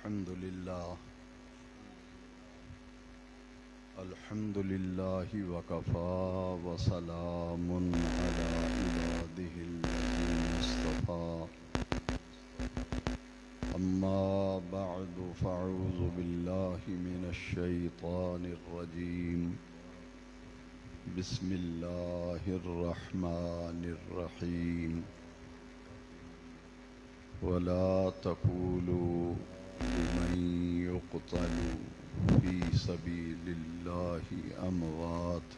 الحمد لله وكفى وسلام على عباده الذين اصطفى أما بعد فأعوذ بالله من الشيطان الرجيم بسم الله الرحمن الرحيم ولا تقولوا لمن يقتل في سبيل الله أموات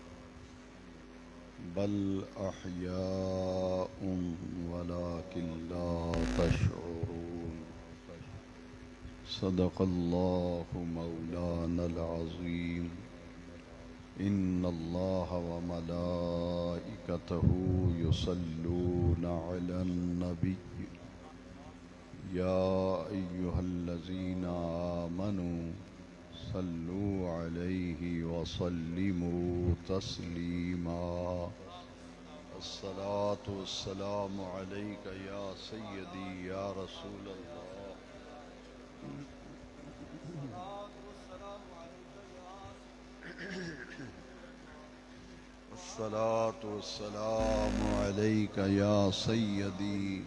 بل أحياء ولكن لا تشعرون صدق الله مولانا العظيم إن الله وملائكته يصلون على النبي يا أيها الذين آمنوا صلوا عليه وسلموا تسليما الصلاة والسلام عليك يا سيدي يا رسول الله الصلاة والسلام عليك يا سيدي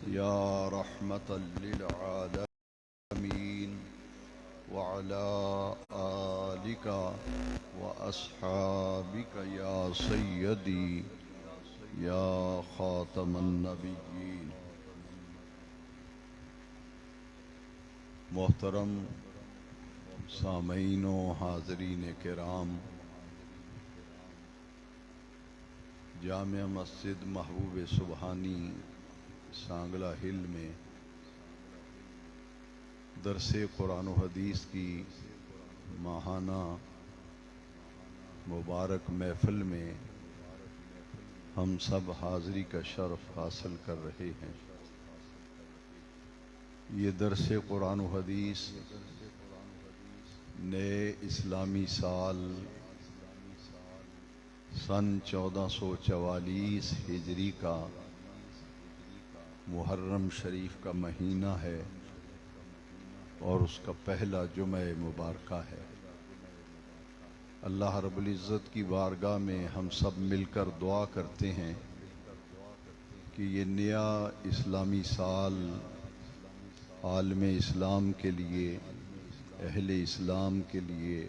يا رحمة للعالمين وعلى آلك وأصحابك يا سيدي يا خاتم النبيين محترم سامعین و حاضرین کرام، جامع مسجد محبوب سبحانی سانگلہ ہل میں درس قرآن و حدیث کی ماہانہ مبارک محفل میں ہم سب حاضری کا شرف حاصل کر رہے ہیں۔ یہ درس قرآن و حدیث نئے اسلامی سال سن 1444 ہجری کا محرم شریف کا مہینہ ہے اور اس کا پہلا جمعہ مبارکہ ہے۔ اللہ رب العزت کی بارگاہ میں ہم سب مل کر دعا کرتے ہیں کہ یہ نیا اسلامی سال عالم اسلام کے لیے، اہل اسلام کے لیے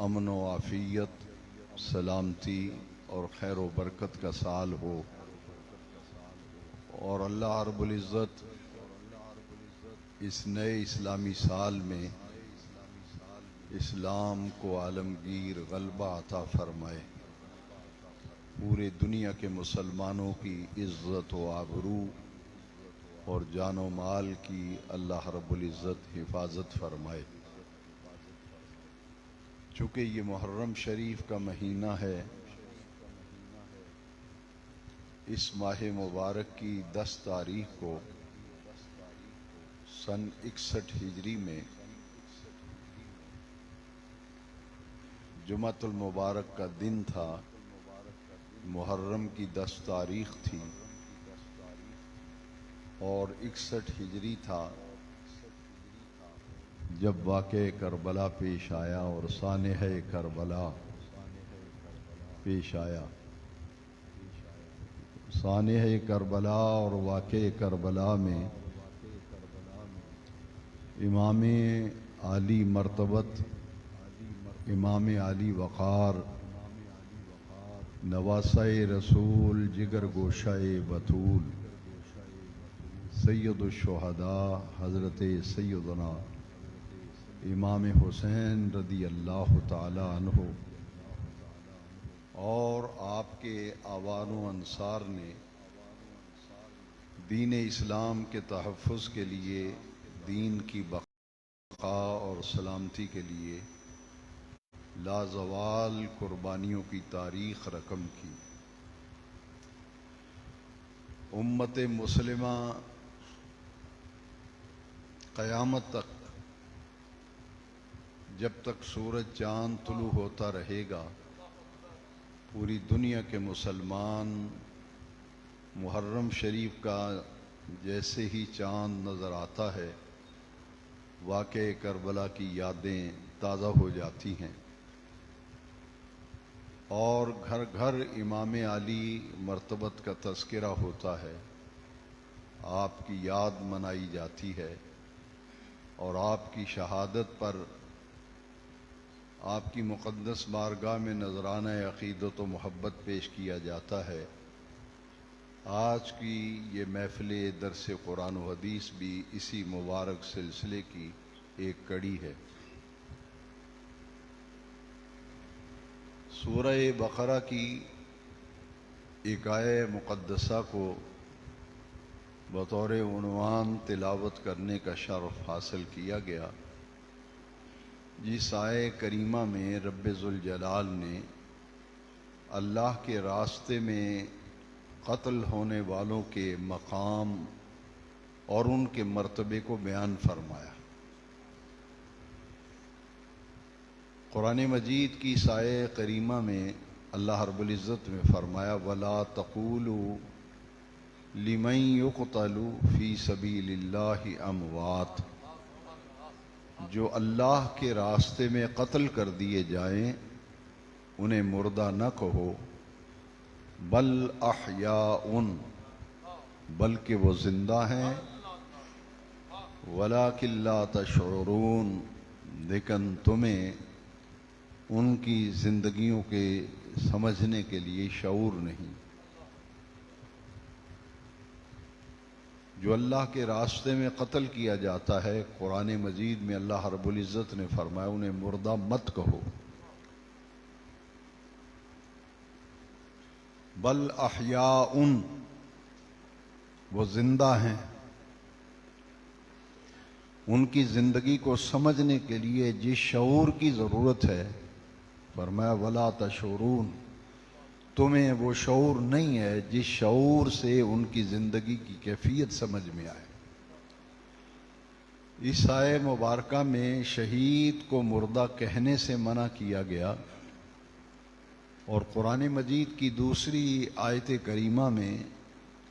امن و عافیت، سلامتی اور خیر و برکت کا سال ہو، اور اللہ رب العزت اس نئے اسلامی سال میں اسلام کو عالمگیر غلبہ عطا فرمائے، پورے دنیا کے مسلمانوں کی عزت و آبرو اور جان و مال کی اللہ رب العزت حفاظت فرمائے۔ چونکہ یہ محرم شریف کا مہینہ ہے، اس ماہ مبارک کی 10 تاریخ کو سن 61 ہجری میں جمعۃ المبارک کا دن تھا، محرم کی 10 تاریخ تھی اور 61 ہجری تھا جب واقعہ کربلا پیش آیا اور سانحہ کربلا پیش آیا۔ سانحہ کربلا اور واقعہ کربلا میں امام عالی مرتبت، امام عالی وقار، نواسہ رسول، جگر گوشہ بطول، سید الشہداء حضرت سیدنا امام حسین رضی اللہ تعالی عنہ اور آپ کے اعوان و انصار نے دین اسلام کے تحفظ کے لیے، دین کی بقا اور سلامتی کے لیے لازوال قربانیوں کی تاریخ رقم کی۔ امت مسلمہ قیامت تک، جب تک سورج چاند طلوع ہوتا رہے گا، پوری دنیا کے مسلمان محرم شریف کا جیسے ہی چاند نظر آتا ہے واقعہ کربلا کی یادیں تازہ ہو جاتی ہیں، اور گھر گھر امام علی مرتبت کا تذکرہ ہوتا ہے، آپ کی یاد منائی جاتی ہے، اور آپ کی شہادت پر آپ کی مقدس بارگاہ میں نذرانہ عقیدت و محبت پیش کیا جاتا ہے۔ آج کی یہ محفل درس قرآن و حدیث بھی اسی مبارک سلسلے کی ایک کڑی ہے۔ سورہ بقرہ کی ایک آیہ مقدسہ کو بطور عنوان تلاوت کرنے کا شرف حاصل کیا گیا، جس آیہ کریمہ میں رب ذوالجلال نے اللہ کے راستے میں قتل ہونے والوں کے مقام اور ان کے مرتبے کو بیان فرمایا۔ قرآن مجید کی اس آیہ کریمہ میں اللہ رب العزت نے فرمایا وَلَا تَقُولُوا لِمَن يُقْتَلُ فِي سَبِيلِ اللَّهِ أَمْوَاتٌ، جو اللہ کے راستے میں قتل کر دیے جائیں انہیں مردہ نہ کہو، بل احیاء، بلکہ وہ زندہ ہیں، ولکن لا تشعرون، لیکن تمہیں ان کی زندگیوں کے سمجھنے کے لیے شعور نہیں۔ جو اللہ کے راستے میں قتل کیا جاتا ہے، قرآن مجید میں اللہ رب العزت نے فرمایا انہیں مردہ مت کہو، بل احیاء، وہ زندہ ہیں۔ ان کی زندگی کو سمجھنے کے لیے جس شعور کی ضرورت ہے، فرمایا ولا تشعرون، تمہیں وہ شعور نہیں ہے جس شعور سے ان کی زندگی کی کیفیت سمجھ میں آئے۔ اس آیہ مبارکہ میں شہید کو مردہ کہنے سے منع کیا گیا، اور قرآن مجید کی دوسری آیت کریمہ میں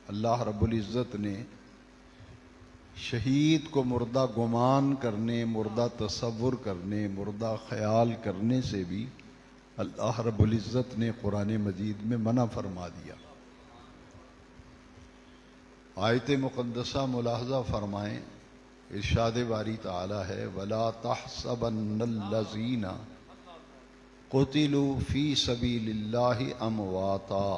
اللہ رب العزت نے شہید کو مردہ گمان کرنے، مردہ تصور کرنے، مردہ خیال کرنے سے بھی اللہ رب العزت نے قرآن مجید میں منع فرما دیا۔ آیت مقدسہ ملاحظہ فرمائیں، ارشاد باری تعالی ہے وَلَا تَحْسَبَنَّ الَّذِينَ قُتِلُوا فِي سَبِيلِ اللَّهِ أَمْوَاتًا،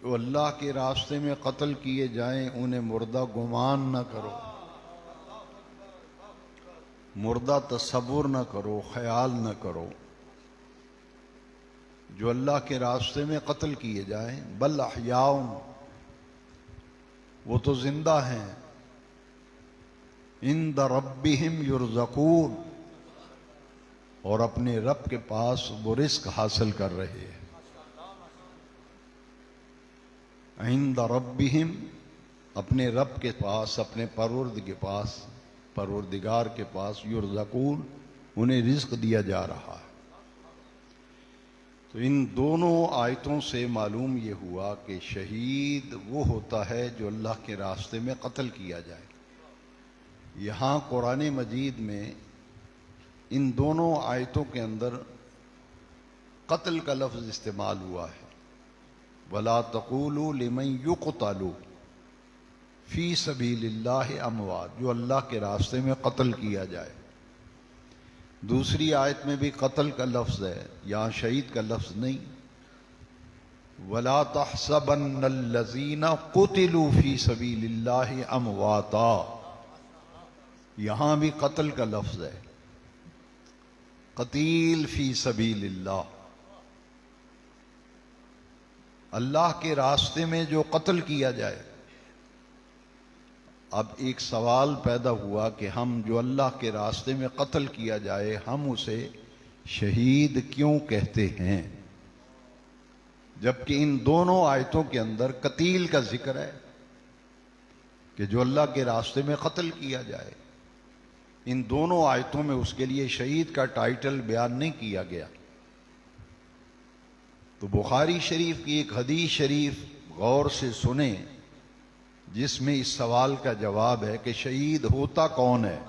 جو اللہ کے راستے میں قتل کیے جائیں انہیں مردہ گمان نہ کرو، مردہ تصور نہ کرو، خیال نہ کرو۔ جو اللہ کے راستے میں قتل کیے جائیں، بل احیاء، وہ تو زندہ ہیں، عند ربہم یرزقون، اور اپنے رب کے پاس وہ رزق حاصل کر رہے ہیں۔ عند ربہم، اپنے رب کے پاس، اپنے پروردگار کے پاس، یرزقون، انہیں رزق دیا جا رہا ہے۔ تو ان دونوں آیتوں سے معلوم یہ ہوا کہ شہید وہ ہوتا ہے جو اللہ کے راستے میں قتل کیا جائے۔ یہاں قرآن مجید میں ان دونوں آیتوں کے اندر قتل کا لفظ استعمال ہوا ہے، وَلَا تَقُولُوا لِمَن يُقْتَلُ فِي سَبِيلِ اللَّهِ أَمْوَاتٌ، جو اللہ کے راستے میں قتل کیا جائے۔ دوسری آیت میں بھی قتل کا لفظ ہے، یہاں شہید کا لفظ نہیں۔ وَلَا تَحْسَبَنَّ الَّذِينَ قُتِلُوا فِي سَبِيلِ اللَّهِ أَمْوَاتًا، یہاں بھی قتل کا لفظ ہے، قتیل فی سبیل اللہ، اللہ کے راستے میں جو قتل کیا جائے۔ اب ایک سوال پیدا ہوا کہ ہم جو اللہ کے راستے میں قتل کیا جائے ہم اسے شہید کیوں کہتے ہیں، جبکہ ان دونوں آیتوں کے اندر قتیل کا ذکر ہے کہ جو اللہ کے راستے میں قتل کیا جائے۔ ان دونوں آیتوں میں اس کے لیے شہید کا ٹائٹل بیان نہیں کیا گیا۔ تو بخاری شریف کی ایک حدیث شریف غور سے سنیں، جس میں اس سوال کا جواب ہے کہ شہید ہوتا کون ہے،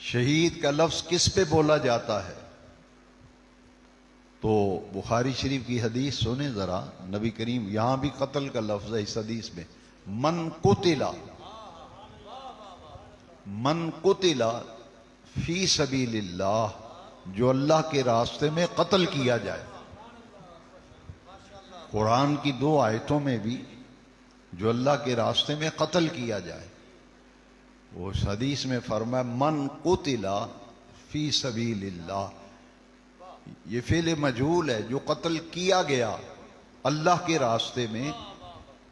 شہید کا لفظ کس پہ بولا جاتا ہے؟ تو بخاری شریف کی حدیث سنیں ذرا، نبی کریم، یہاں بھی قتل کا لفظ ہے اس حدیث میں، من قتل فی سبیل اللہ، جو اللہ کے راستے میں قتل کیا جائے۔ قرآن کی 2 آیتوں میں بھی جو اللہ کے راستے میں قتل کیا جائے، وہ اس حدیث میں فرمایا من قتل فی سبیل اللہ، یہ فعل مجہول ہے، جو قتل کیا گیا اللہ کے راستے میں۔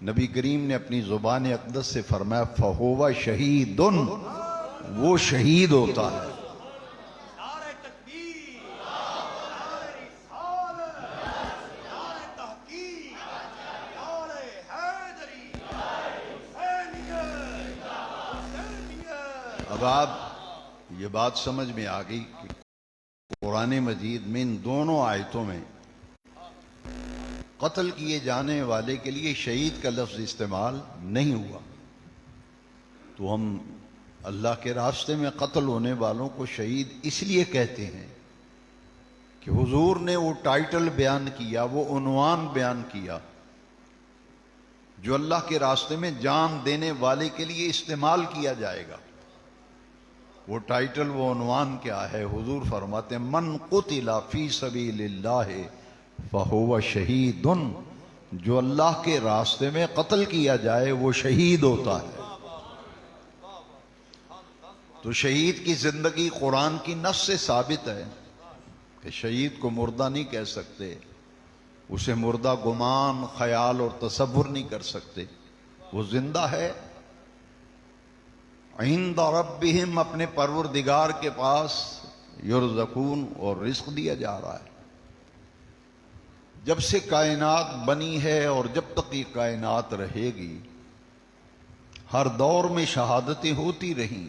نبی کریم نے اپنی زبان اقدس سے فرمایا فَهُوَ شَهِيدٌ، وہ شہید ہوتا ہے۔ اب آپ یہ بات سمجھ میں آ گئی کہ قرآن مجید میں ان دونوں آیتوں میں قتل کیے جانے والے کے لیے شہید کا لفظ استعمال نہیں ہوا، تو ہم اللہ کے راستے میں قتل ہونے والوں کو شہید اس لیے کہتے ہیں کہ حضور نے وہ ٹائٹل بیان کیا، وہ عنوان بیان کیا جو اللہ کے راستے میں جان دینے والے کے لیے استعمال کیا جائے گا۔ وہ ٹائٹل، وہ عنوان کیا ہے؟ حضور فرماتے ہیں من قتل فی سبیل اللہ فہو شہید، جو اللہ کے راستے میں قتل کیا جائے وہ شہید ہوتا ہے۔ تو شہید کی زندگی قرآن کی نص سے ثابت ہے کہ شہید کو مردہ نہیں کہہ سکتے، اسے مردہ گمان، خیال اور تصور نہیں کر سکتے، وہ زندہ ہے عند ربہم، اپنے پروردگار کے پاس، یرزقون، اور رزق دیا جا رہا ہے۔ جب سے کائنات بنی ہے اور جب تک یہ کائنات رہے گی، ہر دور میں شہادتیں ہوتی رہیں،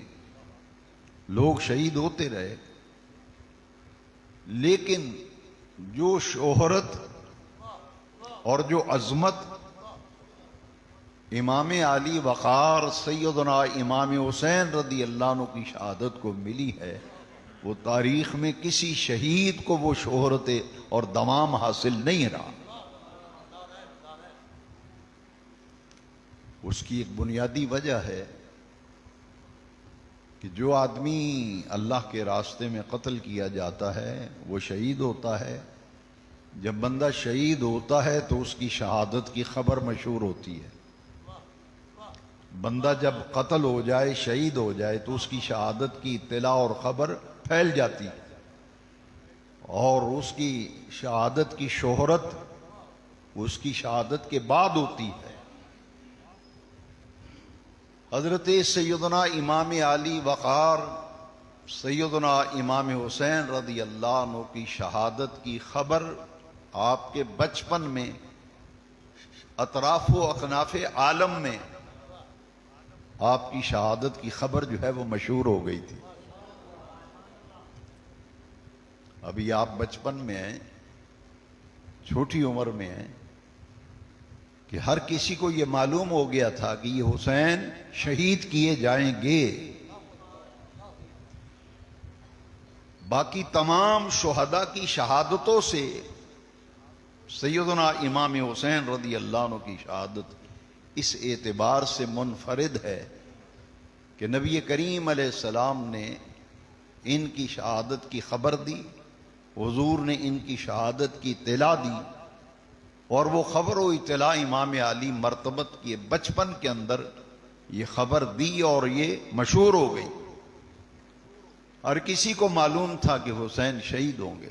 لوگ شہید ہوتے رہے، لیکن جو شہرت اور جو عظمت امام علی وقار سیدنا امام حسین رضی اللہ عنہ کی شہادت کو ملی ہے، وہ تاریخ میں کسی شہید کو وہ شہرت اور دوام حاصل نہیں رہا۔ اس کی ایک بنیادی وجہ ہے کہ جو آدمی اللہ کے راستے میں قتل کیا جاتا ہے وہ شہید ہوتا ہے۔ جب بندہ شہید ہوتا ہے تو اس کی شہادت کی خبر مشہور ہوتی ہے۔ بندہ جب قتل ہو جائے، شہید ہو جائے، تو اس کی شہادت کی اطلاع اور خبر پھیل جاتی ہے، اور اس کی شہادت کی شہرت اس کی شہادت کے بعد ہوتی ہے۔ حضرت سیدنا امام علی وقار سیدنا امام حسین رضی اللہ عنہ کی شہادت کی خبر آپ کے بچپن میں اطراف و اکناف عالم میں آپ کی شہادت کی خبر جو ہے وہ مشہور ہو گئی تھی۔ ابھی آپ بچپن میں ہیں، چھوٹی عمر میں ہیں، کہ ہر کسی کو یہ معلوم ہو گیا تھا کہ یہ حسین شہید کیے جائیں گے۔ باقی تمام شہداء کی شہادتوں سے سیدنا امام حسین رضی اللہ عنہ کی شہادت اس اعتبار سے منفرد ہے کہ نبی کریم علیہ السلام نے ان کی شہادت کی خبر دی، حضور نے ان کی شہادت کی اطلاع دی، اور وہ خبر و اطلاع امام علی مرتبت کے بچپن کے اندر یہ خبر دی اور یہ مشہور ہو گئی۔ ہر کسی کو معلوم تھا کہ حسین شہید ہوں گے۔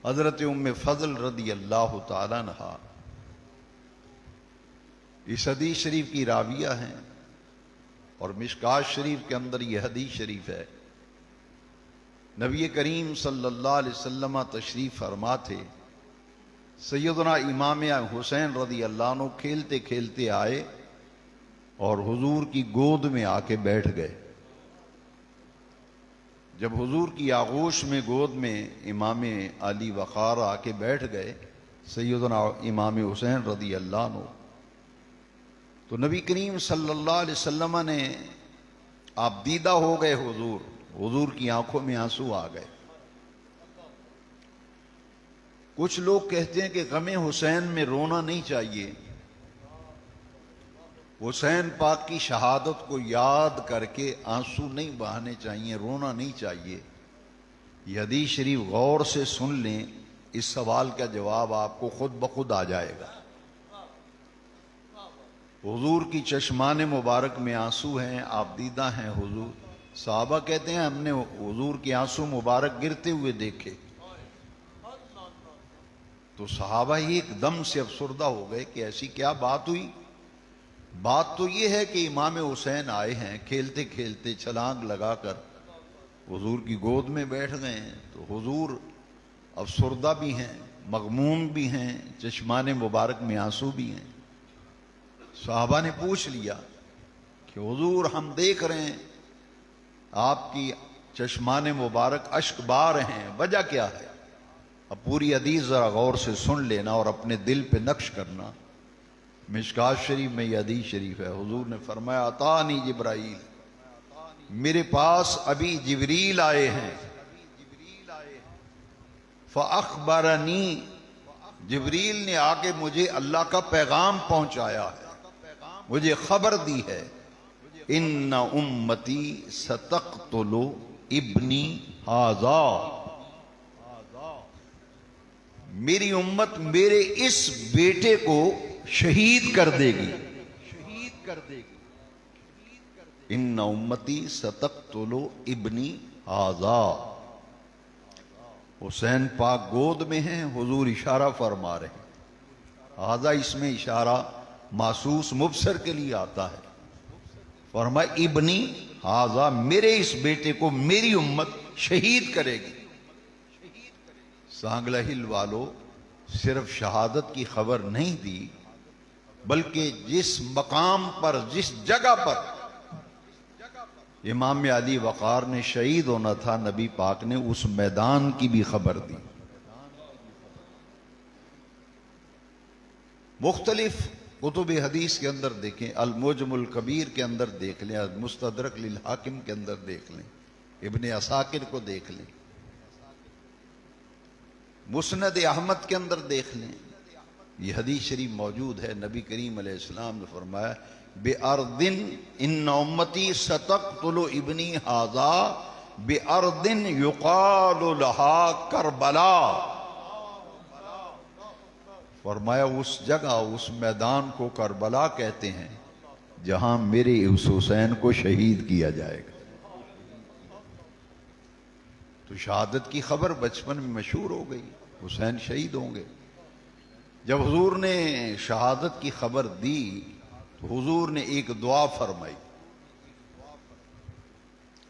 حضرت ام فضل رضی اللہ تعالیٰ عنہا اس حدیث شریف کی راویہ ہیں، اور مشکات شریف کے اندر یہ حدیث شریف ہے۔ نبی کریم صلی اللہ علیہ وسلم تشریف فرما تھے، سیدنا امام حسین رضی اللہ عنہ کھیلتے کھیلتے آئے اور حضور کی گود میں آ کے بیٹھ گئے۔ جب حضور کی آغوش میں گود میں امام علی وقار آ کے بیٹھ گئے، سیدنا امام حسین رضی اللہ عنہ تو نبی کریم صلی اللہ علیہ وسلم نے، آپ دیدہ ہو گئے حضور کی آنکھوں میں آنسو آ گئے۔ کچھ لوگ کہتے ہیں کہ غم حسین میں رونا نہیں چاہیے، حسین پاک کی شہادت کو یاد کر کے آنسو نہیں بہانے چاہیے، رونا نہیں چاہیے۔ یہ حدیث شریف غور سے سن لیں، اس سوال کا جواب آپ کو خود بخود آ جائے گا۔ حضور کی چشمان مبارک میں آنسو ہیں، آپ دیدہ ہیں حضور۔ صحابہ کہتے ہیں ہم نے حضور کے آنسو مبارک گرتے ہوئے دیکھے، تو صحابہ ہی ایک دم سے افسردہ ہو گئے کہ ایسی کیا بات ہوئی؟ بات تو یہ ہے کہ امام حسین آئے ہیں، کھیلتے کھیلتے چھلانگ لگا کر حضور کی گود میں بیٹھ گئے ہیں، تو حضور افسردہ بھی ہیں، مغموم بھی ہیں، چشمان مبارک میں آنسو بھی ہیں۔ صحابہ نے پوچھ لیا کہ حضور ہم دیکھ رہے ہیں آپ کی چشمان مبارک اشک بار ہیں، وجہ کیا ہے؟ اب پوری حدیث ذرا غور سے سن لینا اور اپنے دل پہ نقش کرنا۔ مشکوٰۃ شریف میں یہ حدیث شریف ہے، حضور نے فرمایا اتانی جبرائیل، میرے پاس ابھی جبریل آئے ہیں، فاخبرنی، جبریل نے آ کے مجھے اللہ کا پیغام پہنچایا ہے، مجھے خبر دی ہے، ان امتی ستقتل ابنی ھذا، میری امت میرے اس بیٹے کو شہید کر دے گی، ان امتی ستقتل ابنی ھذا۔ حسین پاک گود میں ہیں، حضور اشارہ فرما رہے ہیں، ھذا اس میں اشارہ محسوس مبصر کے لیے آتا ہے۔ فرمایا ابنی ھذا، میرے اس بیٹے کو میری امت شہید کرے گی۔ سانگلہ ہل والو صرف شہادت کی خبر نہیں دی، بلکہ جس مقام پر، جس جگہ پر امام علی وقار نے شہید ہونا تھا، نبی پاک نے اس میدان کی بھی خبر دی۔ مختلف کتب حدیث کے اندر دیکھیں، المعجم الکبیر کے اندر دیکھ لیں، مستدرک للحاکم کے اندر دیکھ لیں، ابن عساکر کو دیکھ لیں، مسند احمد کے اندر دیکھ لیں، یہ حدیث شریف موجود ہے۔ نبی کریم علیہ السلام نے فرمایا بِأَرْضٍ إِنَّ أُمَّتِي سَتَقْتُلُ ابْنِي هَذَا بِأَرْضٍ يُقَالُ لَهَا کربلا، فرمایا اس جگہ، اس میدان کو کربلا کہتے ہیں جہاں میرے اس حسین کو شہید کیا جائے گا۔ تو شہادت کی خبر بچپن میں مشہور ہو گئی، حسین شہید ہوں گے۔ جب حضور نے شہادت کی خبر دی تو حضور نے ایک دعا فرمائی۔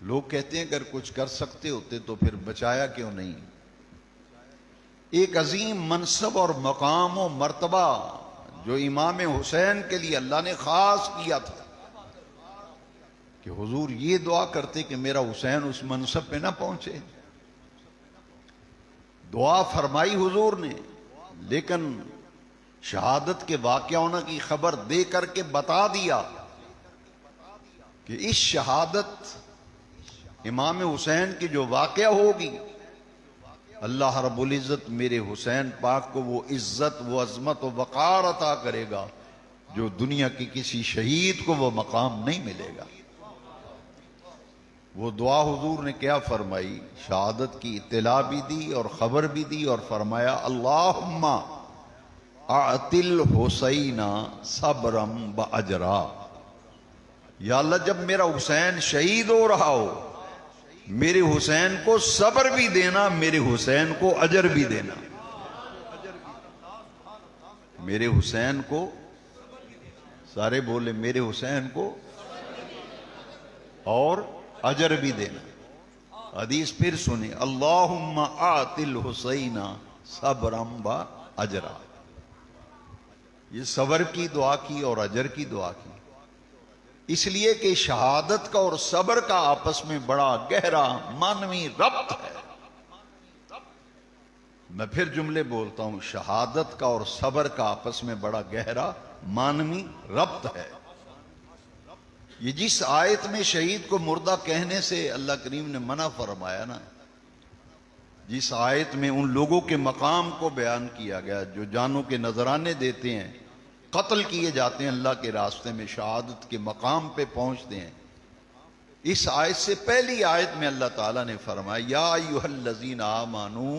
لوگ کہتے ہیں اگر کچھ کر سکتے ہوتے تو پھر بچایا کیوں نہیں؟ ایک عظیم منصب اور مقام و مرتبہ جو امام حسین کے لیے اللہ نے خاص کیا تھا، کہ حضور یہ دعا کرتے کہ میرا حسین اس منصب پہ نہ پہنچے۔ دعا فرمائی حضور نے، لیکن شہادت کے واقع ہونے کی خبر دے کر کے بتا دیا کہ اس شہادت امام حسین کی جو واقعہ ہوگی، اللہ رب العزت میرے حسین پاک کو وہ عزت، وہ عظمت و وقار عطا کرے گا جو دنیا کی کسی شہید کو وہ مقام نہیں ملے گا۔ وہ دعا حضور نے کیا فرمائی؟ شہادت کی اطلاع بھی دی اور خبر بھی دی، اور فرمایا اللہم اعطِ الحسین صبرا واجرا، یا اللہ جب میرا حسین شہید ہو رہا ہو، میرے حسین کو صبر بھی دینا، میرے حسین کو اجر بھی دینا، میرے حسین کو، سارے بولے میرے حسین کو اور اجر بھی دینا۔ حدیث پھر سنیں، اللہم آت الحسین صبرا واجرا، یہ صبر کی دعا کی اور اجر کی دعا کی، اس لیے کہ شہادت کا اور صبر کا آپس میں بڑا گہرا معنوی ربط ہے۔ میں پھر جملے بولتا ہوں، شہادت کا اور صبر کا آپس میں بڑا گہرا معنوی ربط ہے۔ یہ جس آیت میں شہید کو مردہ کہنے سے اللہ کریم نے منع فرمایا نا، جس آیت میں ان لوگوں کے مقام کو بیان کیا گیا جو جانوں کے نذرانے دیتے ہیں، قتل کیے جاتے ہیں اللہ کے راستے میں، شہادت کے مقام پہ پہنچتے ہیں، اس آیت سے پہلی آیت میں اللہ تعالیٰ نے فرمایا یا ایھا الذین آمنو،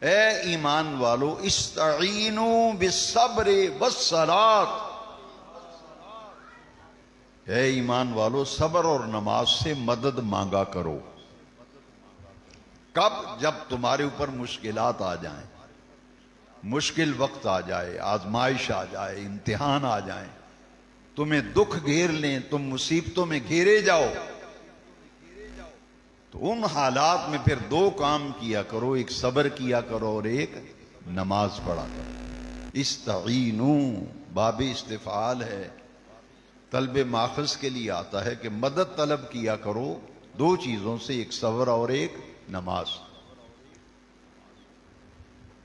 اے ایمان والو، استعینوا بالصبر والصلاۃ، اے ایمان والو صبر اور نماز سے مدد مانگا کرو۔ کب؟ جب تمہارے اوپر مشکلات آ جائیں، مشکل وقت آ جائے، آزمائش آ جائے، امتحان آ جائیں، تمہیں دکھ گھیر لیں، تم مصیبتوں میں گھیرے جاؤ، تو ان حالات میں پھر دو کام کیا کرو، ایک صبر کیا کرو اور ایک نماز پڑھا کرو۔ استعینوا باب استفعال ہے، طلب ماخذ کے لیے آتا ہے کہ مدد طلب کیا کرو دو چیزوں سے، ایک صبر اور ایک نماز۔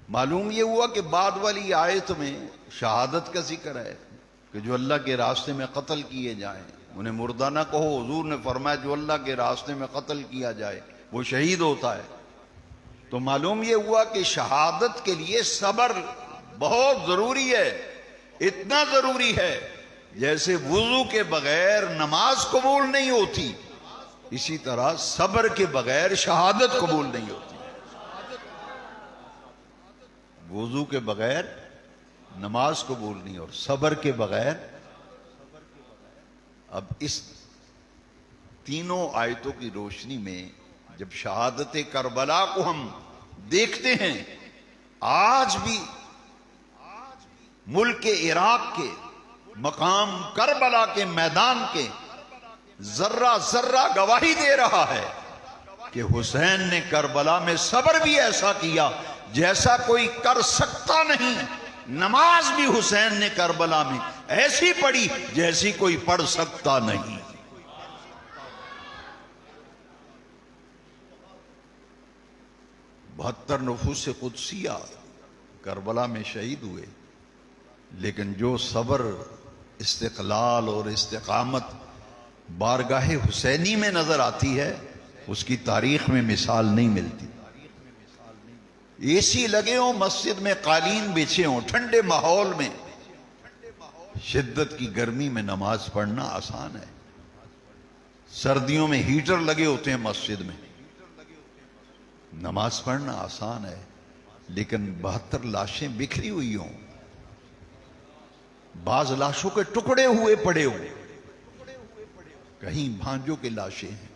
معلوم یہ ہوا کہ بعد والی آیت میں شہادت کا ذکر ہے کہ جو اللہ کے راستے میں قتل کیے جائیں، انہیں مردہ نہ کہو، حضور نے فرمایا جو اللہ کے راستے میں قتل کیا جائے وہ شہید ہوتا ہے۔ تو معلوم یہ ہوا کہ شہادت کے لیے صبر بہت ضروری ہے، اتنا ضروری ہے جیسے وضو کے بغیر نماز قبول نہیں ہوتی، اسی طرح صبر کے بغیر شہادت قبول نہیں ہوتی۔ وضو کے بغیر نماز قبول نہیں، اور صبر کے بغیر۔ اب اس تینوں آیتوں کی روشنی میں جب شہادت کربلا کو ہم دیکھتے ہیں، آج بھی ملک عراق کے مقام کربلا کے میدان کے ذرہ ذرہ گواہی دے رہا ہے کہ حسین نے کربلا میں صبر بھی ایسا کیا جیسا کوئی کر سکتا نہیں، نماز بھی حسین نے کربلا میں ایسی پڑھی جیسی کوئی پڑھ سکتا نہیں۔ 72 نفوس قدسیہ کربلا میں شہید ہوئے، لیکن جو صبر، استقلال اور استقامت بارگاہ حسینی میں نظر آتی ہے اس کی تاریخ میں مثال نہیں ملتی۔ اے سی لگے ہوں، مسجد میں قالین بچھے ہوں، ٹھنڈے ماحول میں شدت کی گرمی میں نماز پڑھنا آسان ہے۔ سردیوں میں ہیٹر لگے ہوتے ہیں مسجد میں، نماز پڑھنا آسان ہے، لیکن 72 لاشیں بکھری ہوئی ہوں، بعض لاشوں کے ٹکڑے ہوئے پڑے ہوئے، کہیں بھانجوں کے لاشیں ہیں،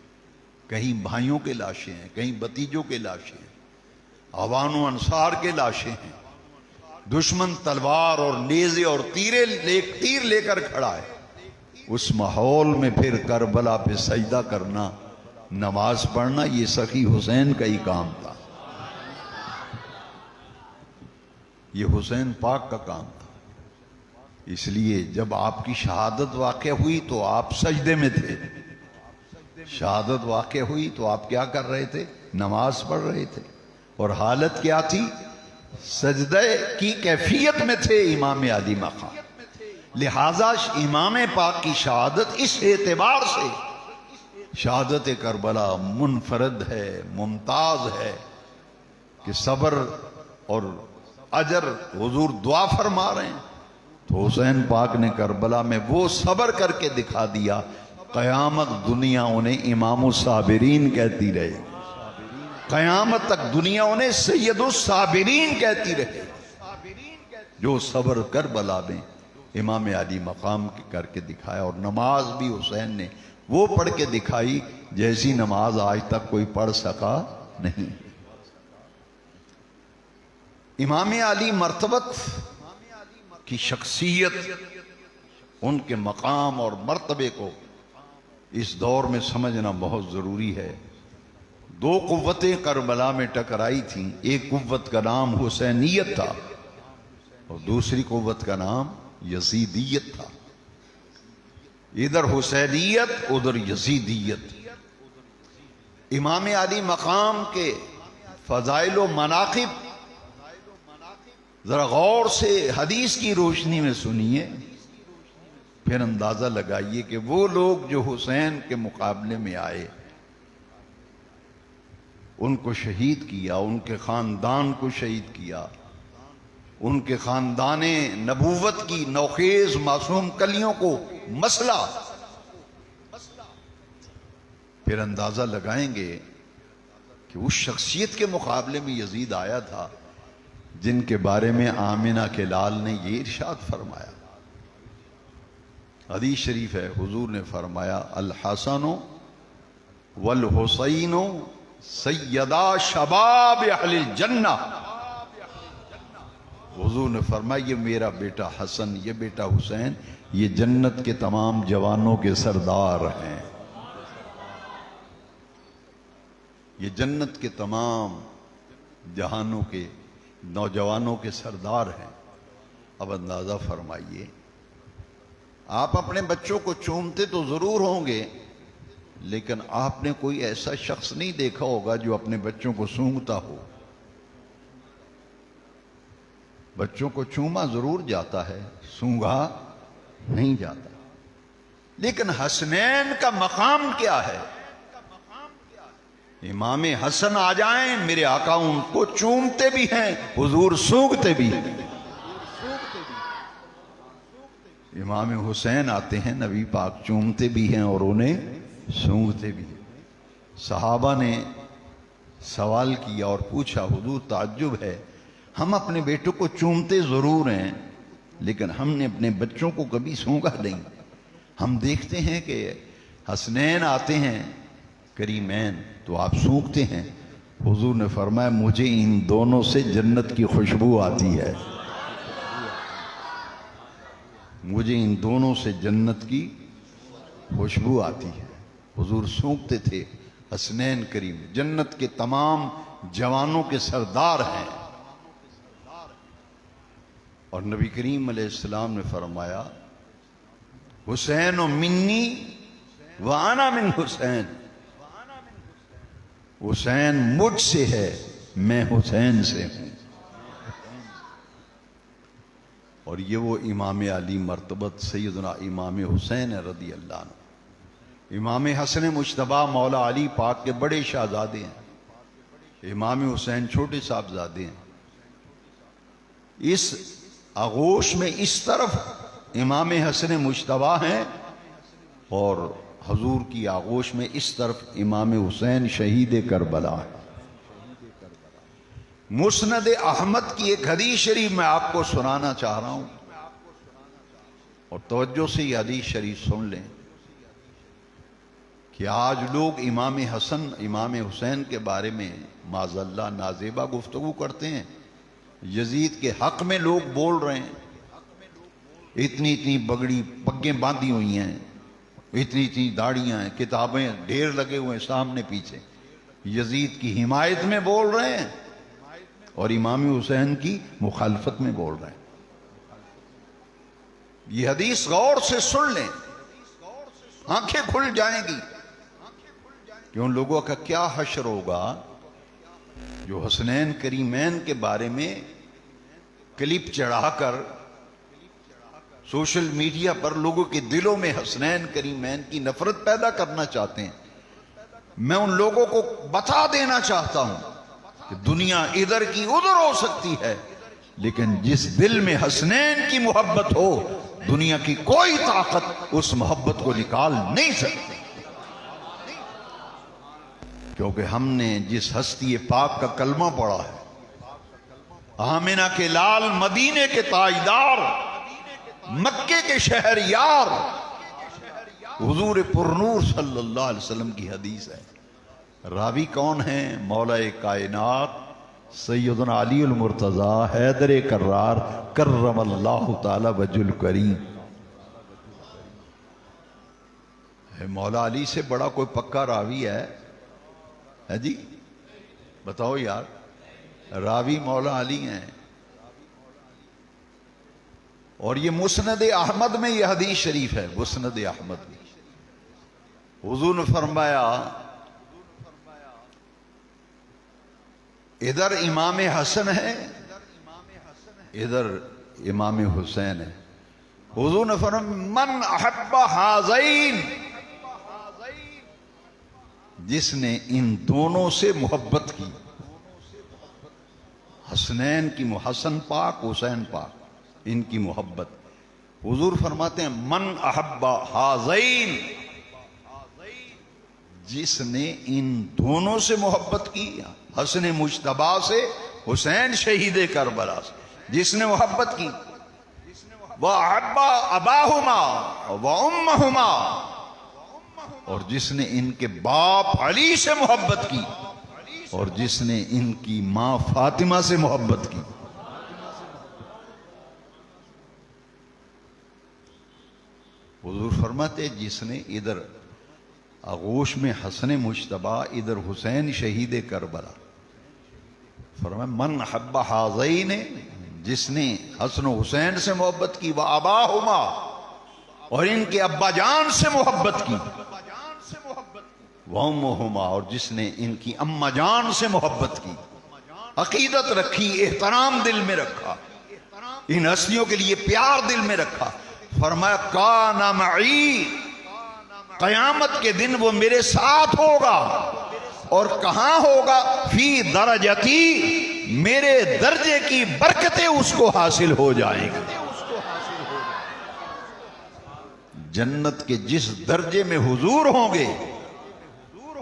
کہیں بھائیوں کے لاشیں ہیں، کہیں بتیجوں کے لاشیں ہیں، عوان و انصار کے لاشیں ہیں، دشمن تلوار اور نیزے اور تیر لے کر کھڑا ہے۔ اس ماحول میں پھر کربلا پہ سجدہ کرنا، نماز پڑھنا، یہ سخی حسین کا ہی کام تھا، یہ حسین پاک کا کام تھا۔ اس لیے جب آپ کی شہادت واقع ہوئی تو آپ سجدے میں تھے، شہادت واقع ہوئی تو آپ کیا کر رہے تھے؟ نماز پڑھ رہے تھے، اور حالت کیا تھی؟ سجدے کی کیفیت میں تھے امام علی مقام۔ لہذا امام پاک کی شہادت اس اعتبار سے شہادت کربلا منفرد ہے، ممتاز ہے کہ صبر اور اجر حضور دعا فرما رہے ہیں، تو حسین پاک نے کربلا میں وہ صبر کر کے دکھا دیا، قیامت دنیا انہیں امام الصابرین کہتی رہے، قیامت تک دنیا انہیں سید الصابرین کہتی رہے۔ جو صبر کربلا میں امام علی مقام کر کے دکھایا، اور نماز بھی حسین نے وہ پڑھ کے دکھائی جیسی نماز آج تک کوئی پڑھ سکا نہیں۔ امام علی مرتبت کی شخصیت، ان کے مقام اور مرتبے کو اس دور میں سمجھنا بہت ضروری ہے۔ دو قوتیں کربلا میں ٹکرائی تھیں، ایک قوت کا نام حسینیت تھا اور دوسری قوت کا نام یزیدیت تھا۔ ادھر حسینیت، ادھر یزیدیت۔ امام علی مقام کے فضائل و مناقب ذرا غور سے حدیث کی روشنی میں سنیے۔ پھر اندازہ لگائیے کہ وہ لوگ جو حسین کے مقابلے میں آئے، ان کو شہید کیا، ان کے خاندان کو شہید کیا، ان کے خاندان نبوت کی نوخیز معصوم کلیوں کو مسلا، پھر اندازہ لگائیں گے کہ اس شخصیت کے مقابلے میں یزید آیا تھا جن کے بارے میں آمنہ کے لال نے یہ ارشاد فرمایا۔ حدیث شریف ہے، حضور نے فرمایا الحسن والحسین سیدا شباب اہل الجنہ۔ حضور نے فرمایا یہ میرا بیٹا حسن، یہ بیٹا حسین، یہ جنت کے تمام جوانوں کے سردار ہیں، یہ جنت کے تمام جہانوں کے نوجوانوں کے سردار ہیں۔ اب اندازہ فرمائیے، آپ اپنے بچوں کو چومتے تو ضرور ہوں گے، لیکن آپ نے کوئی ایسا شخص نہیں دیکھا ہوگا جو اپنے بچوں کو سونگھتا ہو۔ بچوں کو چوما ضرور جاتا ہے، سونگھا نہیں جاتا۔ لیکن حسنین کا مقام کیا ہے؟ امام حسن آ جائیں، میرے آقا ان کو چومتے بھی ہیں، حضور سونگھتے بھی ہیں۔ امام حسین آتے ہیں، نبی پاک چومتے بھی ہیں اور انہیں سونگھتے بھی ہیں۔ صحابہ نے سوال کیا اور پوچھا، حضور تعجب ہے، ہم اپنے بیٹوں کو چومتے ضرور ہیں لیکن ہم نے اپنے بچوں کو کبھی سونگھا نہیں۔ ہم دیکھتے ہیں کہ حسنین آتے ہیں کریمین تو آپ سونگھتے ہیں۔ حضور نے فرمایا مجھے ان دونوں سے جنت کی خوشبو آتی ہے، مجھے ان دونوں سے جنت کی خوشبو آتی ہے۔ حضور سونگھتے تھے۔ حسنین کریم جنت کے تمام جوانوں کے سردار ہیں، اور نبی کریم علیہ السلام نے فرمایا حسین منی وانا من حسین، حسین مجھ سے ہے، میں حسین سے ہوں۔ اور یہ وہ امام علی مرتبت سیدنا امام حسین رضی اللہ عنہ، امام حسن مجتبی مولا علی پاک کے بڑے شہزادے ہیں، امام حسین چھوٹے صاحبزادے ہیں۔ اس آغوش میں اس طرف امام حسن مجتبی ہیں اور حضور کی آغوش میں اس طرف امام حسین شہید کربلا ہے۔ مسند احمد کی ایک حدیث شریف میں آپ کو سنانا چاہ رہا ہوں، اور توجہ سے یہ حدیث شریف سن لیں کہ آج لوگ امام حسن امام حسین کے بارے میں معاذ اللہ نازیبہ گفتگو کرتے ہیں، یزید کے حق میں لوگ بول رہے ہیں، اتنی اتنی بگڑی پگیں باندھی ہوئی ہیں، اتنی اتنی داڑیاں ہیں، کتابیں ڈھیر لگے ہوئے ہیں سامنے پیچھے، یزید کی حمایت میں بول رہے ہیں اور امام حسین کی مخالفت میں بول رہے ہیں۔ یہ حدیث غور سے سن لیں، آنکھیں کھل جائیں گی کہ ان لوگوں کا کیا حشر ہوگا جو حسنین کریمین کے بارے میں کلپ چڑھا کر سوشل میڈیا پر لوگوں کے دلوں میں حسنین کریمین کی نفرت پیدا کرنا چاہتے ہیں۔ میں ان لوگوں کو بتا دینا چاہتا ہوں کہ دنیا ادھر کی ادھر ہو سکتی ہے، لیکن جس دل میں حسنین کی محبت ہو دنیا کی کوئی طاقت اس محبت کو نکال نہیں سکتی، کیونکہ ہم نے جس ہستی پاک کا کلمہ پڑھا ہے، آمنہ کے لال، مدینے کے تاجدار، مکے کے شہر یار، حضور پرنور صلی اللہ علیہ وسلم کی حدیث ہے۔ راوی کون ہیں؟ مولا کائنات سیدنا علی المرتضی حیدر کرار کرم اللہ تعالی وجہ الکریم۔ مولا علی سے بڑا کوئی پکا راوی ہے جی؟ بتاؤ یار، راوی مولا علی ہیں۔ اور یہ مسند احمد میں یہ حدیث شریف ہے، مسند احمد میں حضور نے فرمایا ادھر امام حسن ہے، ادھر امام حسین ہے، حضور نے فرمایا من احب ہذین، جس نے ان دونوں سے محبت کی، حسنین کی، حسن پاک حسین پاک، ان کی محبت. حضور فرماتے ہیں من احب ہذین، جس نے ان دونوں سے محبت کی، حسن مجتبی سے، حسین شہید کربلا سے جس نے محبت کی، وَأَحَبَّ أَبَاهُمَا وَأُمَّهُمَا، اور جس نے ان کے باپ علی سے محبت کی، اور جس نے ان کی ماں فاطمہ سے محبت کی. حضور فرماتے جس نے ادھر آغوش میں حسن مجتبی، ادھر حسین شہید کربلا، فرمایا من حب ہذین، جس نے حسن و حسین سے محبت کی، وَأَبَاهُمَا، اور ان کے ابا جان سے محبت کی، وَأُمُّهُمَا، اور جس نے ان کی اماں جان سے محبت کی، عقیدت رکھی، احترام دل میں رکھا، ان ہستیوں کے لیے پیار دل میں رکھا. فرمایا کان معی، قیامت کے دن وہ میرے ساتھ ہوگا. اور کہاں ہوگا؟ فی درجتی، میرے درجے کی برکتیں اس کو حاصل ہو جائیں گی. جنت کے جس درجے میں حضور ہوں گے،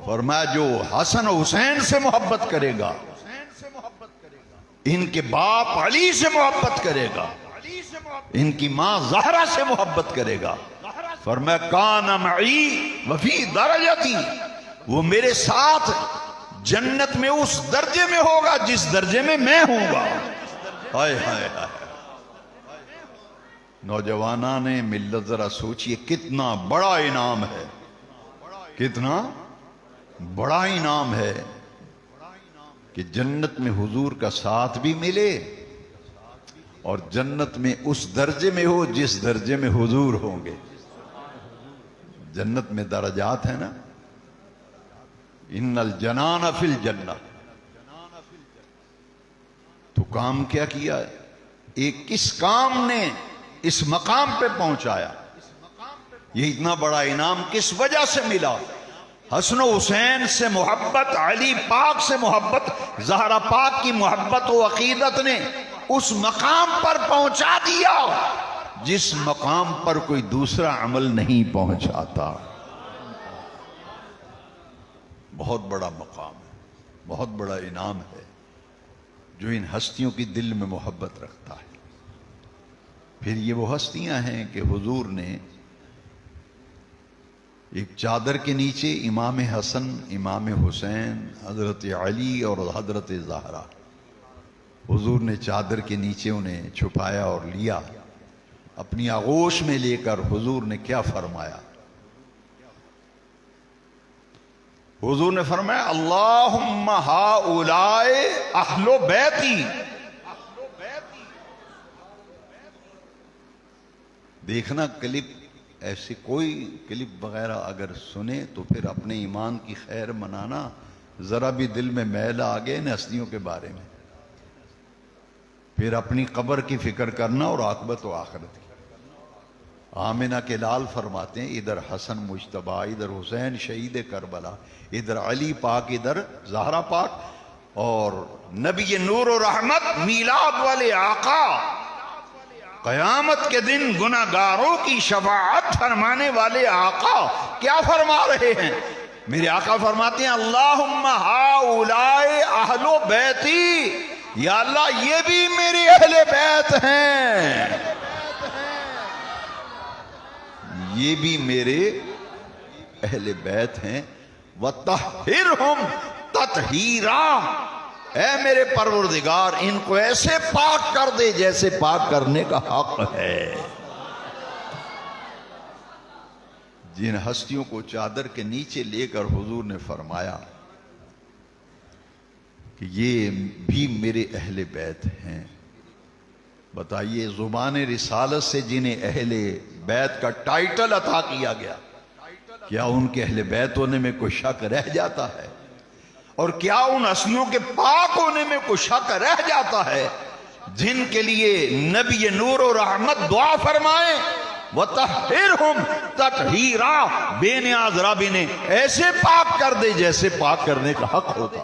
فرمایا جو حسن و حسین سے محبت کرے گا، ان کے باپ علی سے محبت کرے گا، ان کی ماں زہرا سے محبت کرے گا، فرمایا کان معی وفی درجتی، وہ میرے ساتھ جنت میں اس درجے میں ہوگا جس درجے میں میں ہوں گا. ہائے ہائے ہائے. نوجوانان ملت ذرا سوچئے کتنا بڑا انعام ہے، کتنا بڑا انعام ہے کہ جنت میں حضور کا ساتھ بھی ملے، اور جنت میں اس درجے میں ہو جس درجے میں حضور ہوں گے. جنت میں درجات ہیں نا، ان الجنان فی الجنہ. تو کام کیا کیا ہے؟ ایک کس کام نے اس مقام پہ پہنچایا؟ یہ اتنا بڑا انعام کس وجہ سے ملا؟ حسن و حسین سے محبت، علی پاک سے محبت، زہرا پاک کی محبت و عقیدت نے اس مقام پر پہنچا دیا جس مقام پر کوئی دوسرا عمل نہیں پہنچاتا. بہت بڑا مقام ہے، بہت بڑا انعام ہے جو ان ہستیوں کی دل میں محبت رکھتا ہے. پھر یہ وہ ہستیاں ہیں کہ حضور نے ایک چادر کے نیچے امام حسن، امام حسین، حضرت علی اور حضرت زہرا، حضور نے چادر کے نیچے انہیں چھپایا اور لیا. اپنی آغوش میں لے کر حضور نے کیا فرمایا؟ حضور نے فرمایا اللہم ہؤلاء اہل بیتی. دیکھنا کلپ، ایسی کوئی کلپ وغیرہ اگر سنے تو پھر اپنے ایمان کی خیر منانا، ذرا بھی دل میں میل آگے ان ہستیوں کے بارے میں، پھر اپنی قبر کی فکر کرنا اور عاقبت و آخرت کی. آمنہ کے لال فرماتے ہیں ادھر حسن مجتبی، ادھر حسین شہید کربلا، ادھر علی پاک، ادھر زہرا پاک، اور نبی نور و رحمت، میلاد والے آقا، قیامت کے دن گناہگاروں کی شفاعت فرمانے والے آقا کیا فرما رہے ہیں؟ میرے آقا فرماتے ہیں اللہم ہؤلاء اہل بیتی، یا اللہ یہ بھی میرے اہل بیت ہیں، یہ بھی میرے اہل بیت ہیں. وَطَہِّرْهُمْ تَطْہِیرًا، اے میرے پروردگار ان کو ایسے پاک کر دے جیسے پاک کرنے کا حق ہے. جن ہستیوں کو چادر کے نیچے لے کر حضور نے فرمایا کہ یہ بھی میرے اہل بیت ہیں. بتائیے زبان رسالت سے جنہیں اہل بیت کا ٹائٹل عطا کیا گیا، کیا ان کے اہل بیت ہونے میں کوئی شک رہ جاتا ہے؟ اور کیا ان ہستیوں کے پاک ہونے میں کوئی شک رہ جاتا ہے؟ جن کے لیے نبی نور و رحمت دعا فرمائے وَطَهِّرْهُمْ تَطْهِيرًا، بے نیاز رب انہیں ایسے پاک کر دے جیسے پاک کرنے کا حق ہوتا۔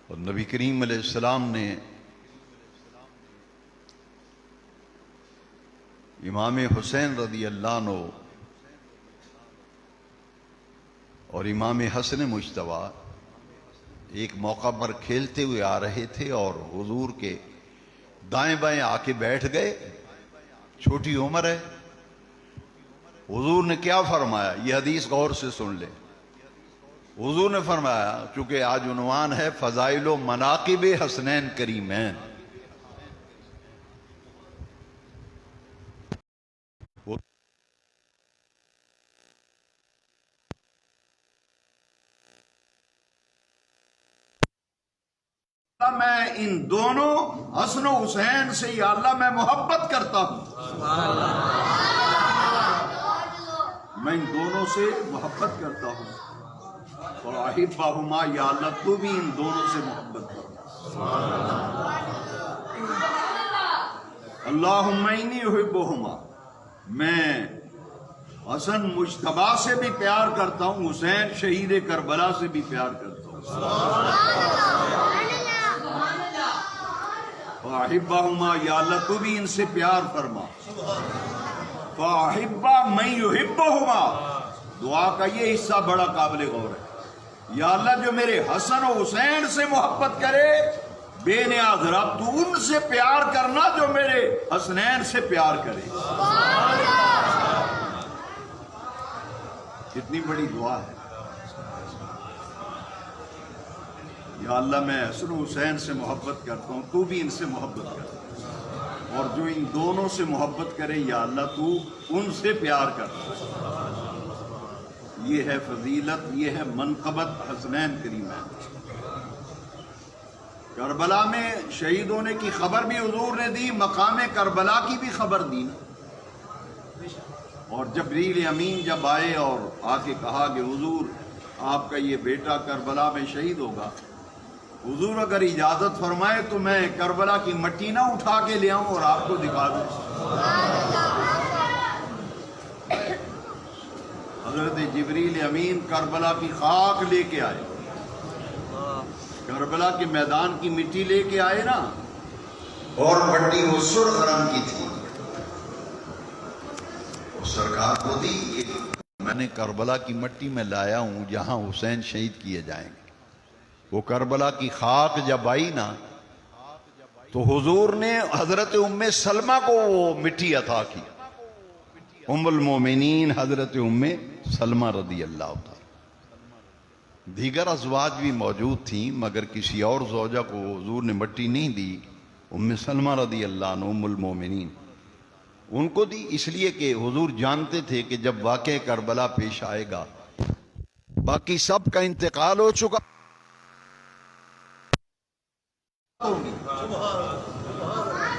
اور نبی کریم علیہ السلام نے امام حسین رضی اللہ عنہ اور امام حسن مجتبیٰ ایک موقع پر کھیلتے ہوئے آ رہے تھے اور حضور کے دائیں بائیں آ کے بیٹھ گئے، چھوٹی عمر ہے۔ حضور نے کیا فرمایا؟ یہ حدیث غور سے سن لے۔ حضور نے فرمایا، چونکہ آج عنوان ہے فضائل و مناقب حسنین کریمین، میں ان دونوں حسن و حسین سے یا اللہ میں محبت کرتا ہوں، میں ان دونوں سے محبت کرتا ہوں، فَأَحِبَّهُمَا، یا اللہ تو بھی ان دونوں سے محبت کر۔ اللہم انی احبہما، میں حسن مجتبیٰ سے بھی پیار کرتا ہوں، حسین شہید کربلا سے بھی پیار کرتا ہوں۔ فَأَحِبَّهُمَا، یا اللہ تو بھی ان سے پیار فرما۔ فَأَحِبَّ مَن يُحِبُّهُمَا، دعا کا یہ حصہ بڑا قابل غور ہے۔ یا اللہ جو میرے حسن و حسین سے محبت کرے، بے نیاز رب تو ان سے پیار کرنا جو میرے حسنین سے پیار کرے۔ کتنی بڑی دعا ہے۔ یا اللہ میں حسن و حسین سے محبت کرتا ہوں، تو بھی ان سے محبت کر، اور جو ان دونوں سے محبت کرے یا اللہ تو ان سے پیار کر۔ یہ ہے فضیلت، یہ ہے منقبت حسنین کریمین۔ کربلا میں شہید ہونے کی خبر بھی حضور نے دی، مقام کربلا کی بھی خبر دی۔ اور جبریل امین جب آئے اور آ کے کہا کہ حضور آپ کا یہ بیٹا کربلا میں شہید ہوگا، حضور اگر اجازت فرمائے تو میں کربلا کی مٹی نہ اٹھا کے لے آؤں اور آپ کو دکھا دوں۔ حضرت جبریل امین کربلا کی خاک لے کے آئے، کربلا کے میدان کی مٹی لے کے آئے نا، اور مٹی وہ سرخ رنگ کی تھی، سرکار کو دی، میں نے کربلا کی مٹی میں لایا ہوں جہاں حسین شہید کیے جائیں گے۔ وہ کربلا کی خاک جب آئی نا تو حضور نے حضرت ام سلمہ کو وہ مٹی عطا کی، ام المومنین حضرت ام سلمہ رضی اللہ تعالی۔ دیگر ازواج بھی موجود تھیں مگر کسی اور زوجہ کو حضور نے مٹی نہیں دی، ام سلمہ رضی اللہ عنہ ام المومنین ان کو دی، اس لیے کہ حضور جانتے تھے کہ جب واقع کربلا پیش آئے گا باقی سب کا انتقال ہو چکا،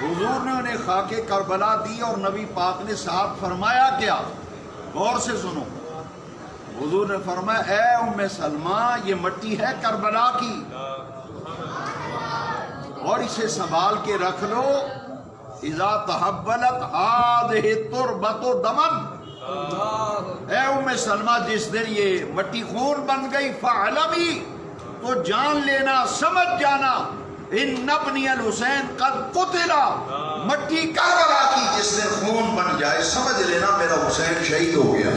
حضور نے انہیں خاک کربلا دی اور نبی پاک نے صاحب فرمایا کیا؟ غور سے سنو۔ حضور نے فرمایا اے ام سلمہ یہ مٹی ہے کربلا کی اور اسے سنبھال کے رکھ لو، اذا تحولت هذه التربۃ دما، اے ام سلمہ جس دن یہ مٹی خون بن گئی فاعلمی، تو جان لینا، سمجھ جانا، ان ابنی الحسین قد قتلا، مٹی کربلا کی جس دن خون بن جائے سمجھ لینا میرا حسین شہید ہو گیا۔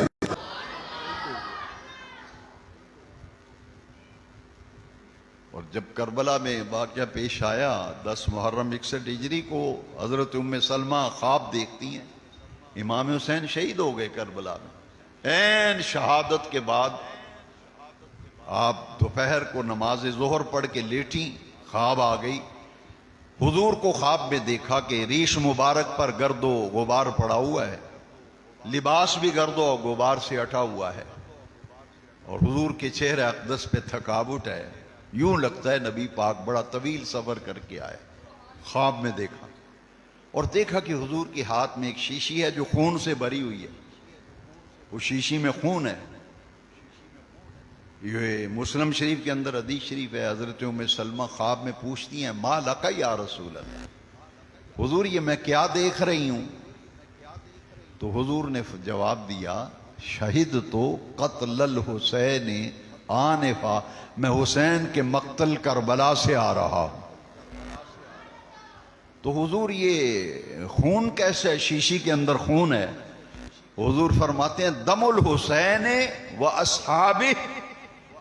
اور جب کربلا میں واقعہ پیش آیا 10 محرم 61 ہجری کو، حضرت ام سلمہ خواب دیکھتی ہیں امام حسین شہید ہو گئے کربلا میں۔ عین شہادت کے بعد آپ دوپہر کو نماز ظہر پڑھ کے لیٹیں، خواب آ گئی، حضور کو خواب میں دیکھا کہ ریش مبارک پر گرد و غبار پڑا ہوا ہے، لباس بھی گرد و غبار سے اٹھا ہوا ہے، اور حضور کے چہرے اقدس پہ تھکاوٹ ہے، یوں لگتا ہے نبی پاک بڑا طویل سفر کر کے آئے۔ خواب میں دیکھا اور دیکھا کہ حضور کے ہاتھ میں ایک شیشی ہے جو خون سے بھری ہوئی ہے، وہ شیشی میں خون ہے، یہ مسلم شریف کے اندر حدیث شریف ہے، حضرت ام سلمہ خواب میں پوچھتی ہیں ما لک یا رسول اللہ، حضور یہ میں کیا دیکھ رہی ہوں؟ تو حضور نے جواب دیا شہید تو قتل الحسین آنفا، میں حسین کے مقتل کربلا سے آ رہا ہوں۔ تو حضور یہ خون کیسے ہے؟ شیشی کے اندر خون ہے۔ حضور فرماتے ہیں دم الحسین و اصحابہ،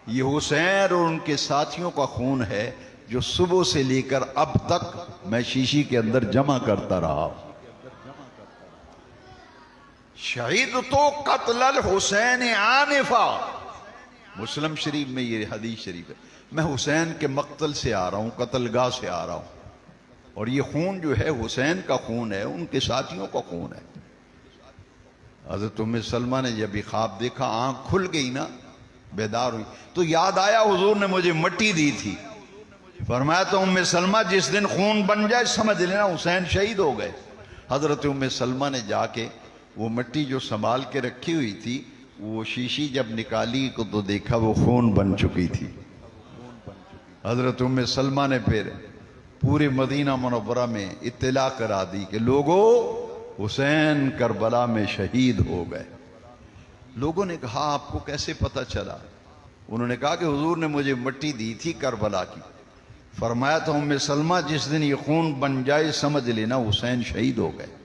یہ حسین اور ان کے ساتھیوں کا خون ہے جو صبح سے لے کر اب تک میں شیشی کے اندر جمع کرتا رہا ہوں۔ شہید تو قتل الحسین آنفا، مسلم شریف میں یہ حدیث شریف ہے، میں حسین کے مقتل سے آ رہا ہوں، قتل گاہ سے آ رہا ہوں، اور یہ خون جو ہے حسین کا خون ہے، ان کے ساتھیوں کا خون ہے۔ حضرت ام سلمہ نے جب یہ خواب دیکھا آنکھ کھل گئی نا، بیدار ہوئی، تو یاد آیا حضور نے مجھے مٹی دی تھی۔ فرمایا تو ام سلمہ جس دن خون بن جائے سمجھ لینا حسین شہید ہو گئے۔ حضرت ام سلمہ نے جا کے وہ مٹی جو سنبھال کے رکھی ہوئی تھی، وہ شیشی جب نکالی تو دیکھا وہ خون بن چکی تھی۔ حضرت ام سلمہ نے پھر پورے مدینہ منورہ میں اطلاع کرا دی کہ لوگوں حسین کربلا میں شہید ہو گئے۔ لوگوں نے کہا آپ کو کیسے پتہ چلا؟ انہوں نے کہا کہ حضور نے مجھے مٹی دی تھی کربلا کی، فرمایا تھا ام سلمہ جس دن یہ خون بن جائے سمجھ لینا حسین شہید ہو گئے۔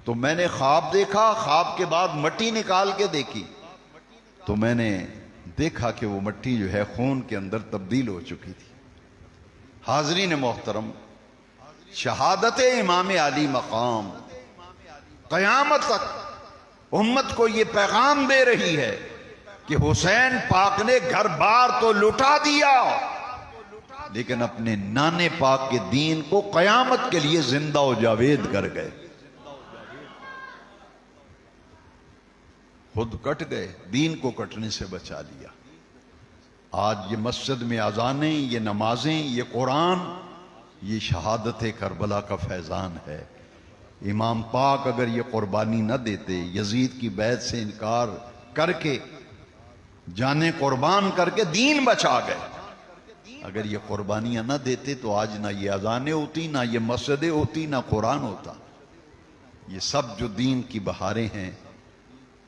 تو میں نے خواب دیکھا، خواب کے بعد مٹی نکال کے دیکھی تو میں نے دیکھا کہ وہ مٹی جو ہے خون کے اندر تبدیل ہو چکی تھی۔ حاضرین محترم، شہادت امام علی مقام قیامت تک امت کو یہ پیغام دے رہی ہے کہ حسین پاک نے گھر بار تو لٹا دیا لیکن اپنے نانے پاک کے دین کو قیامت کے لیے زندہ و جاوید کر گئے۔ خود کٹ گئے، دین کو کٹنے سے بچا لیا۔ آج یہ مسجد میں اذانیں، یہ نمازیں، یہ قرآن، یہ شہادت کربلا کا فیضان ہے۔ امام پاک اگر یہ قربانی نہ دیتے، یزید کی بیعت سے انکار کر کے جانیں قربان کر کے دین بچا گئے، اگر یہ قربانیاں نہ دیتے تو آج نہ یہ اذانیں ہوتی، نہ یہ مسجدیں ہوتی، نہ قرآن ہوتا۔ یہ سب جو دین کی بہاریں ہیں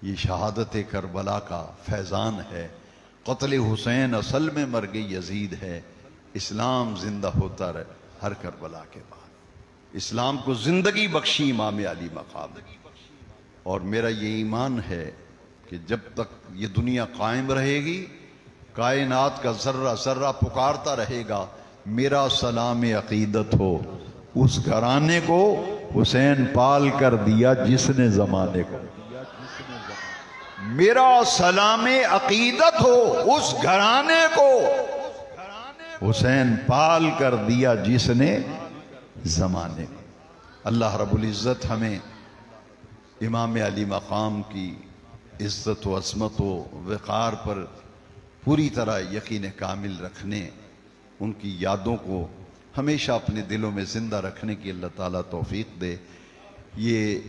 یہ شہادت کربلا کا فیضان ہے۔ قتل حسین اصل میں مرگ یزید ہے، اسلام زندہ ہوتا رہے ہر کربلا کے بعد۔ اسلام کو زندگی بخشی امام علی مقام، اور میرا یہ ایمان ہے کہ جب تک یہ دنیا قائم رہے گی، کائنات کا ذرہ ذرہ پکارتا رہے گا میرا سلام عقیدت ہو اس گھرانے کو حسین پال کر دیا جس نے زمانے کو، میرا سلام عقیدت ہو اس گھرانے کو حسین پال کر دیا جس نے زمانے کو۔ اللہ رب العزت ہمیں امام علی مقام کی عزت و عظمت و وقار پر پوری طرح یقین کامل رکھنے، ان کی یادوں کو ہمیشہ اپنے دلوں میں زندہ رکھنے کی اللہ تعالیٰ توفیق دے۔ یہ